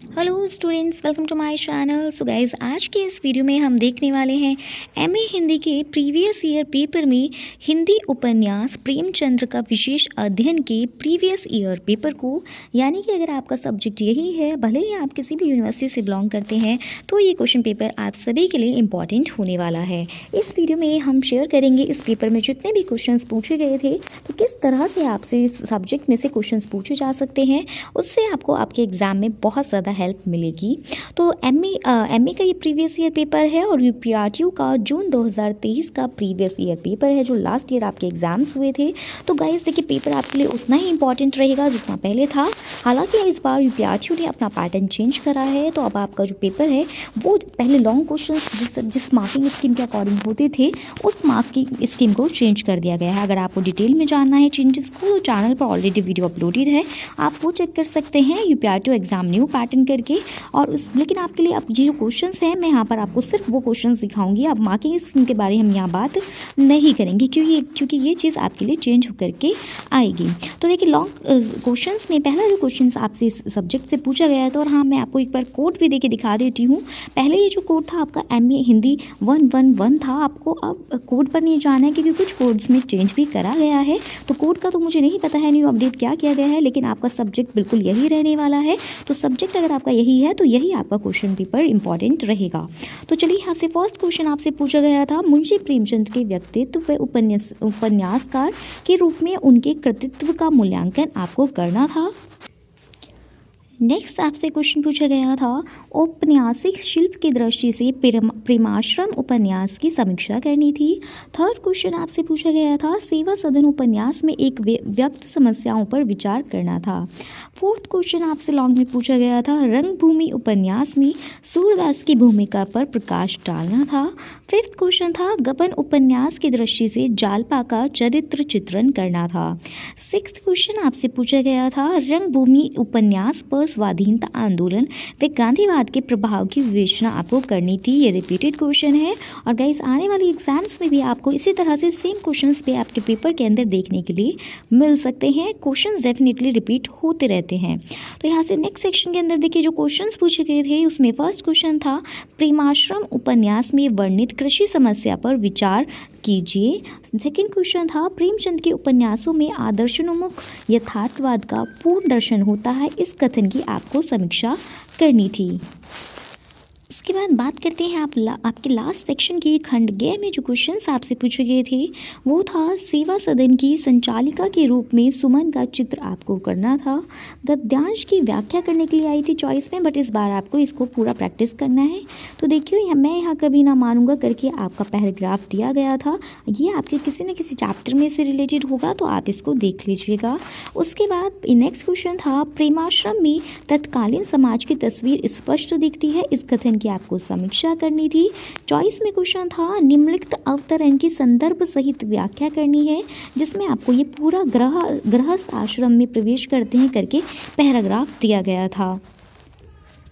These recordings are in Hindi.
Hello students, welcome to my channel. So guys, आज के इस वीडियो में हम देखने वाले हैं एमए हिंदी के प्रीवियस ईयर पेपर में हिंदी उपन्यास प्रेमचंद्र का विशेष अध्ययन के प्रीवियस ईयर पेपर को। यानी कि अगर आपका सब्जेक्ट यही है, भले ही आप किसी भी यूनिवर्सिटी से बिलोंग करते हैं, तो ये क्वेश्चन पेपर आप सभी के लिए इम्पॉर्टेंट होने वाला है। इस वीडियो में हम शेयर करेंगे इस पेपर में जितने भी क्वेश्चन पूछे गए थे, तो किस तरह से आपसे इस सब्जेक्ट में से क्वेश्चन पूछे जा सकते हैं, उससे आपको आपके एग्जाम में बहुत ज़्यादा हेल्प मिलेगी। तो एमए का ये प्रीवियस ईयर पेपर है और यूपीआरटीयू का जून 2023 का प्रीवियस ईयर पेपर है, जो लास्ट ईयर आपके एग्जाम्स हुए थे। तो गाइस देखिए, पेपर आपके लिए उतना ही इंपॉर्टेंट रहेगा जितना पहले था। हालांकि इस बार यूपीआरटीयू ने अपना पैटर्न चेंज करा है, तो अब आपका जो पेपर है वो पहले लॉन्ग क्वेश्चन जिस मार्किंग स्कीम के अकॉर्डिंग होते थे, उस मार्किंग स्कीम को चेंज कर दिया गया है। अगर आपको डिटेल में जानना है चेंजेस को, तो चैनल पर ऑलरेडी वीडियो अपलोडेड है, आप वो चेक कर सकते हैं यूपीआरटीयू एग्जाम न्यू पैटर्न करके। और लेकिन आपके लिए अब ये जो क्वेश्चंस हैं, मैं यहाँ पर आपको सिर्फ वो क्वेश्चंस दिखाऊंगी। अब मार्किंग स्कीम के बारे में हम यहाँ बात नहीं करेंगे, क्योंकि ये चीज़ आपके लिए चेंज होकर के आएगी। तो देखिए, लॉन्ग क्वेश्चंस में पहला जो क्वेश्चंस आपसे इस सब्जेक्ट से पूछा गया है, तो और हाँ, मैं आपको एक बार कोड भी देके दिखा देती हूँ। पहले ये जो कोड था आपका एमए हिंदी 111 था, आपको अब कोड पर नहीं जाना है, क्योंकि कुछ कोड्स में चेंज भी करा गया है। तो कोड का तो मुझे नहीं पता है न्यू अपडेट क्या किया गया है, लेकिन आपका सब्जेक्ट बिल्कुल यही रहने वाला है। तो सब्जेक्ट अगर आपका यही है, तो यही आपका क्वेश्चन पेपर इंपॉर्टेंट रहेगा। तो चलिए, यहाँ से फर्स्ट क्वेश्चन आपसे पूछा गया था, मुंशी प्रेमचंद के व्यक्तित्व व उपन्यासकार के रूप में उनके कृतित्व का मूल्यांकन आपको करना था। नेक्स्ट आपसे क्वेश्चन पूछा गया था, औपन्यासिक शिल्प की दृष्टि से प्रेमाश्रम उपन्यास की समीक्षा करनी थी। थर्ड क्वेश्चन आपसे पूछा गया था, सेवा सदन उपन्यास में एक व्यक्त समस्याओं पर विचार करना था। फोर्थ क्वेश्चन आपसे लॉन्ग में पूछा गया था, रंगभूमि उपन्यास में सूरदास की भूमिका पर प्रकाश डालना था। फिफ्थ क्वेश्चन था, गबन उपन्यास की दृष्टि से जालपा का चरित्र चित्रण करना था। सिक्स्थ क्वेश्चन आपसे पूछा गया था, रंगभूमि उपन्यास पर स्वाधीनता आंदोलन व गांधीवाद के प्रभाव की विवेचना आपको करनी थी। ये रिपीटेड क्वेश्चन है, और गाइस आने वाली एग्जाम्स में भी आपको इसी तरह से सेम क्वेश्चंस पे आपके पेपर के अंदर देखने के लिए मिल सकते हैं। क्वेश्चंस डेफिनेटली रिपीट होते रहते हैं। तो यहाँ से नेक्स्ट सेक्शन के अंदर देखिए, जो क्वेश्चंस पूछे गए थे, उसमें फर्स्ट क्वेश्चन था, प्रेमाश्रम उपन्यास में वर्णित कृषि समस्या पर विचार कीजिए। सेकेंड क्वेश्चन था, प्रेमचंद के उपन्यासों में आदर्शोन्मुख यथार्थवाद का पूर्ण दर्शन होता है, इस कथन की आपको समीक्षा करनी थी। उसके बाद बात करते हैं आपके लास्ट सेक्शन की, खंड ग में जो क्वेश्चंस आपसे पूछे गए थे, वो था, सेवा सदन की संचालिका के रूप में सुमन का चित्र आपको करना था। गद्यांश की व्याख्या करने के लिए आई थी चॉइस में, बट इस बार आपको इसको पूरा प्रैक्टिस करना है। तो देखिए, मैं यहाँ कभी ना मानूंगा करके आपका पैराग्राफ दिया गया था, ये आपके किसी न किसी चैप्टर में से रिलेटेड होगा, तो आप इसको देख लीजिएगा। उसके बाद नेक्स्ट क्वेश्चन था, प्रेमाश्रम में तत्कालीन समाज की तस्वीर स्पष्ट दिखती है, इस कथन की आपको समीक्षा करनी थी। चॉइस में क्वेश्चन था, निम्नलिखित अवतरण की संदर्भ सहित व्याख्या करनी है, जिसमें आपको ये पूरा गृहस्थ आश्रम में प्रवेश करते हैं करके पैराग्राफ दिया गया था।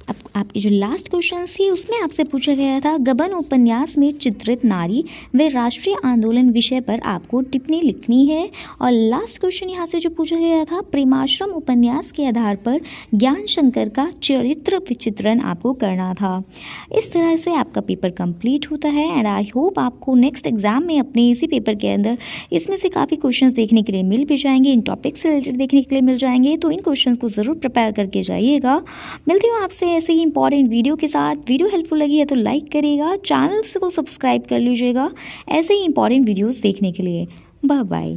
अब आपकी जो लास्ट क्वेश्चन थी, उसमें आपसे पूछा गया था, गबन उपन्यास में चित्रित नारी व राष्ट्रीय आंदोलन विषय पर आपको टिप्पणी लिखनी है। और लास्ट क्वेश्चन यहाँ से जो पूछा गया था, प्रेमाश्रम उपन्यास के आधार पर ज्ञान शंकर का चरित्र विचित्रण आपको करना था। इस तरह से आपका पेपर कंप्लीट होता है, एंड आई होप आपको नेक्स्ट एग्जाम में अपने इसी पेपर के अंदर इसमें से काफ़ी क्वेश्चन देखने के लिए मिल भी जाएंगे, इन टॉपिक से रिलेटेड देखने के लिए मिल जाएंगे। तो इन क्वेश्चन को ज़रूर प्रिपेयर करके जाइएगा। मिलती हूँ आपसे ऐसे ही इंपॉर्टेंट वीडियो के साथ। वीडियो हेल्पफुल लगी है तो लाइक करिएगा, चैनल को सब्सक्राइब कर लीजिएगा ऐसे ही इंपॉर्टेंट वीडियोस देखने के लिए। Bye bye.